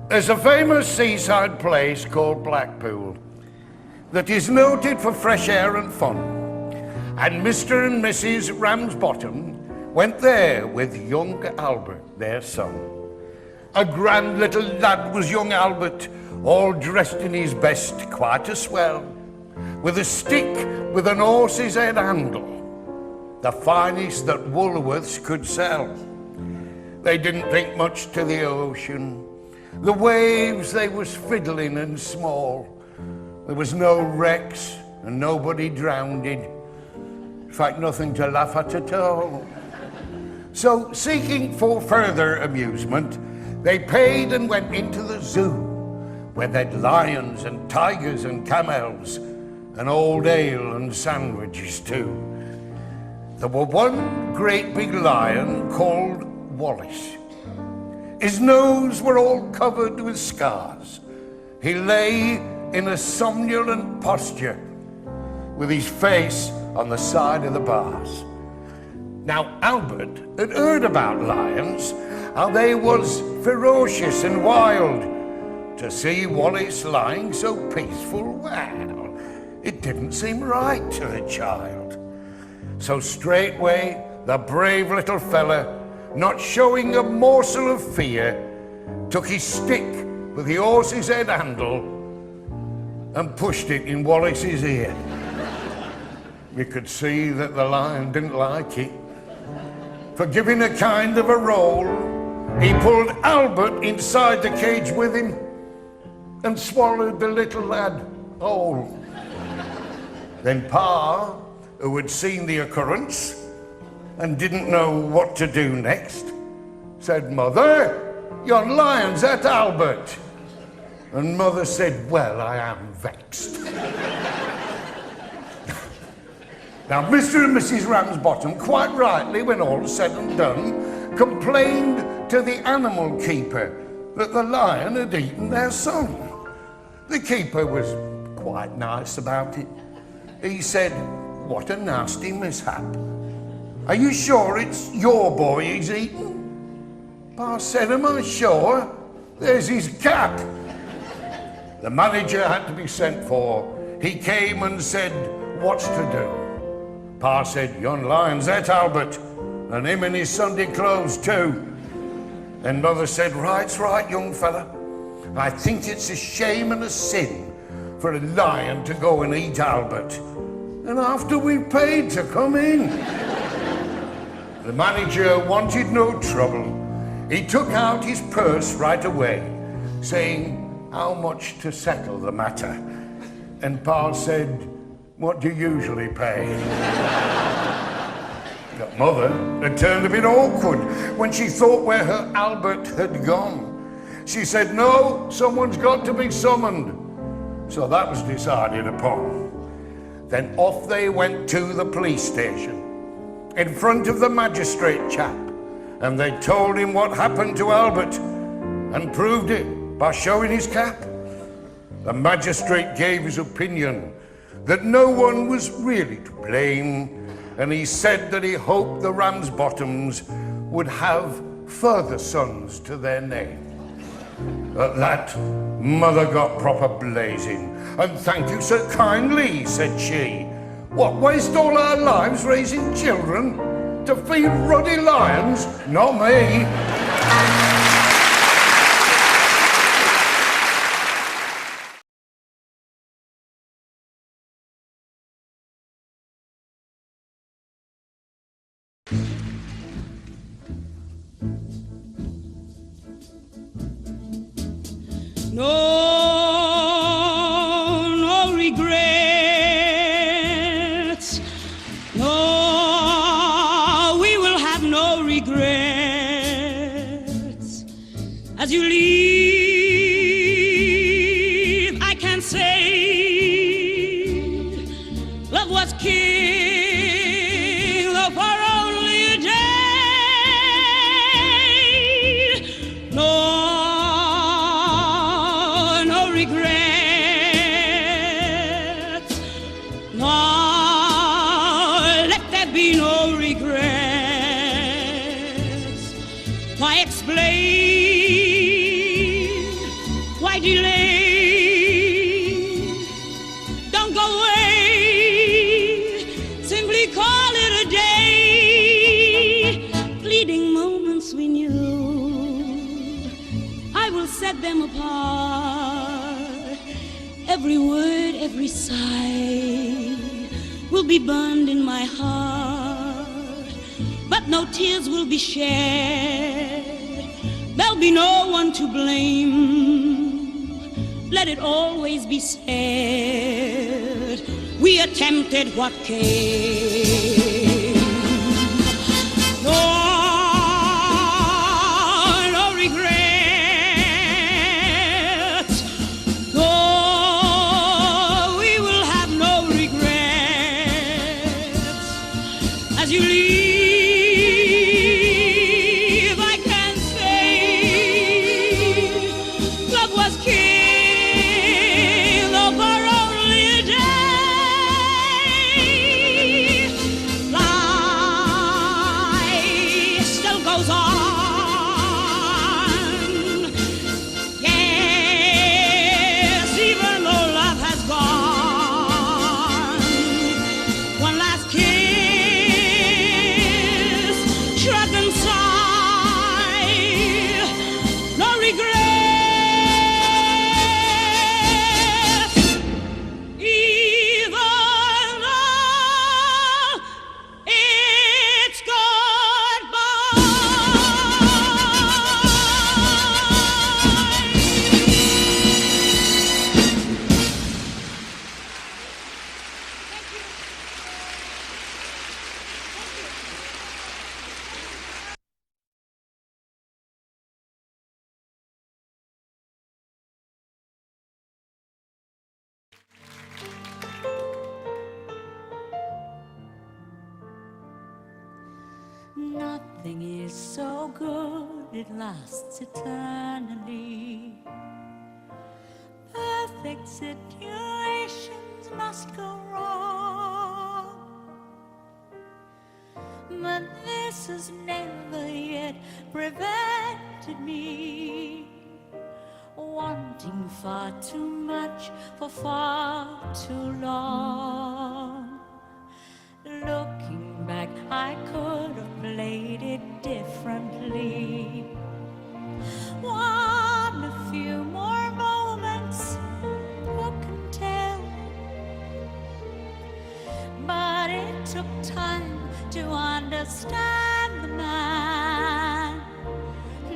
There's a famous seaside place called Blackpool that is noted for fresh air and fun. And Mr. and Mrs. Ramsbottom went there with young Albert, their son. A grand little lad was young Albert, all dressed in his best, quite a swell, with a stick with an horse's head handle, the finest that Woolworths could sell. They didn't think much to the ocean. The waves, they was fiddling and small. There was no wrecks and nobody drowned. In fact, nothing to laugh at all. So, seeking for further amusement, they paid and went into the zoo, where they'd lions and tigers and camels, and old ale and sandwiches too. There were one great big lion called Wallace. His nose were all covered with scars. He lay in a somnolent posture, with his face on the side of the bars. Now, Albert had heard about lions, how they was ferocious and wild. To see Wallace lying so peaceful, well, it didn't seem right to the child. So straightway, the brave little fella, not showing a morsel of fear, took his stick with the horse's head handle and pushed it in Wallace's ear. You could see that the lion didn't like it. For giving a kind of a roll, he pulled Albert inside the cage with him and swallowed the little lad whole. Then Pa, who had seen the occurrence and didn't know what to do next, said, "Mother, yon lion's at Albert." And Mother said, "Well, I am vexed." Now, Mr. and Mrs. Ramsbottom, quite rightly, when all was said and done, complained to the animal keeper that the lion had eaten their son. The keeper was quite nice about it. He said, "What a nasty mishap. Are you sure it's your boy he's eaten?" Pa said, "Am I sure? There's his cap." The manager had to be sent for. He came and said, "What's to do?" Pa said, "Yon lion's at Albert, and him in his Sunday clothes too." And Mother said, "Right's right, young fella. I think it's a shame and a sin for a lion to go and eat Albert, and after we've paid to come in." The manager wanted no trouble. He took out his purse right away, saying how much to settle the matter. And Pa said, "What do you usually pay?" But Mother had turned a bit awkward when she thought where her Albert had gone. She said, "No, someone's got to be summoned." So that was decided upon. Then off they went to the police station, in front of the magistrate chap, and they told him what happened to Albert, and proved it by showing his cap. The magistrate gave his opinion that no one was really to blame, and he said that he hoped the Ramsbottoms would have further sons to their name. At that, Mother got proper blazing. "And thank you so kindly," said she. "What, waste all our lives raising children to feed ruddy lions? Not me." No regrets. No, we will have no regrets. As you leave, I can say, love was king of our only day. No regrets. No, let there be no regrets. Why explain why delay? Don't go away, simply call it a day. Fleeting moments we knew, I will set them apart. Every word, every sigh will be burned in my heart, but no tears will be shed. There'll be no one to blame. Let it always be said, we attempted what came. No regrets. No, we will have no regrets. As you leave, nothing is so good it lasts eternally. Perfect situations must go wrong, but this has never yet prevented me wanting far too much for far too long. Looking back, I could have played it differently. Want a few more moments, who can tell? But it took time to understand the man.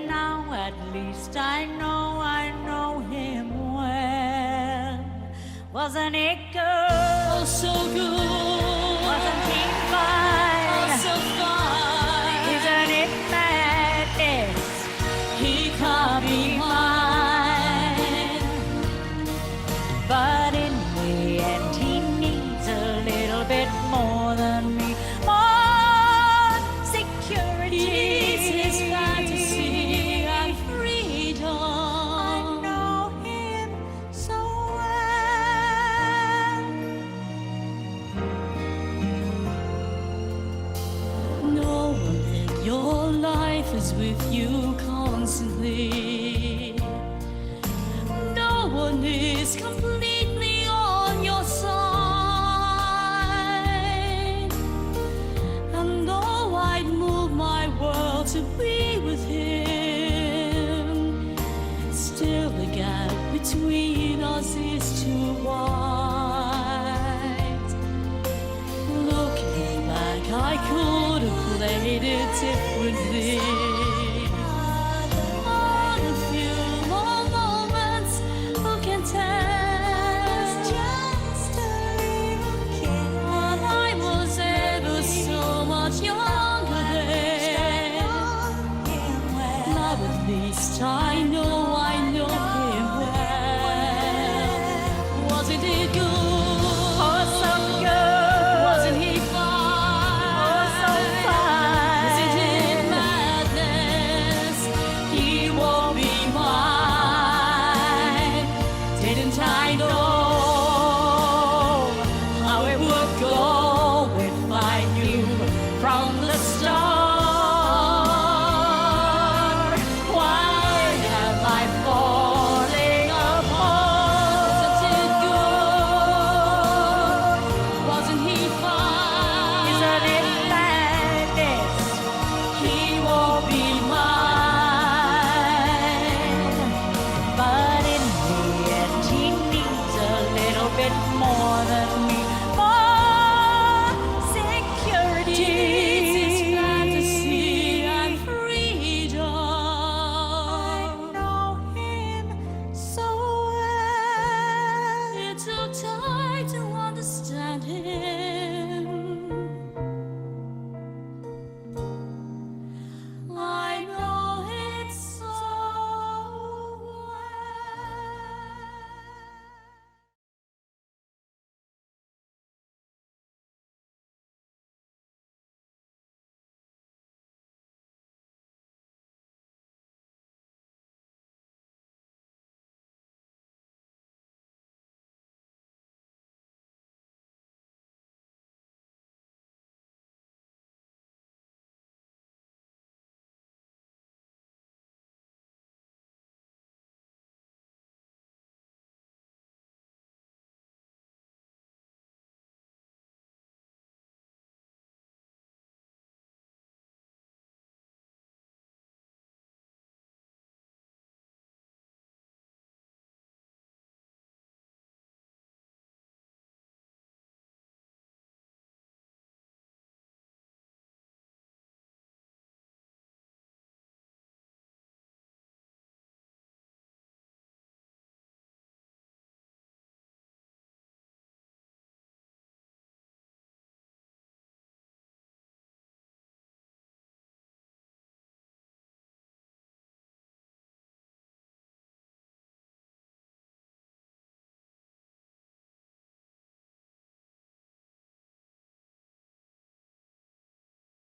Now at least I know him well. Wasn't it good? Oh, so good. Wasn't he fine? Oh, so fine. Isn't it madness? He can't be mine. But in the end, he needs a little bit more than me. More security. He needs his fantasy and freedom. I know him so well. No one in your life is with you constantly. No one is completely on your side. And though I'd move my world to be with him, still the gap between us is too wide. Looking back, I could have played it differently. On a few more moments, who can tell? Just a little kid. When I was ever so much younger then. Now at least I know him well. Wasn't it good? Oh, so good. Wasn't he fine? Oh, so fine. Isn't it madness? He won't be mine. Didn't I know how it would go if I knew from the start? Why am I falling apart? bit more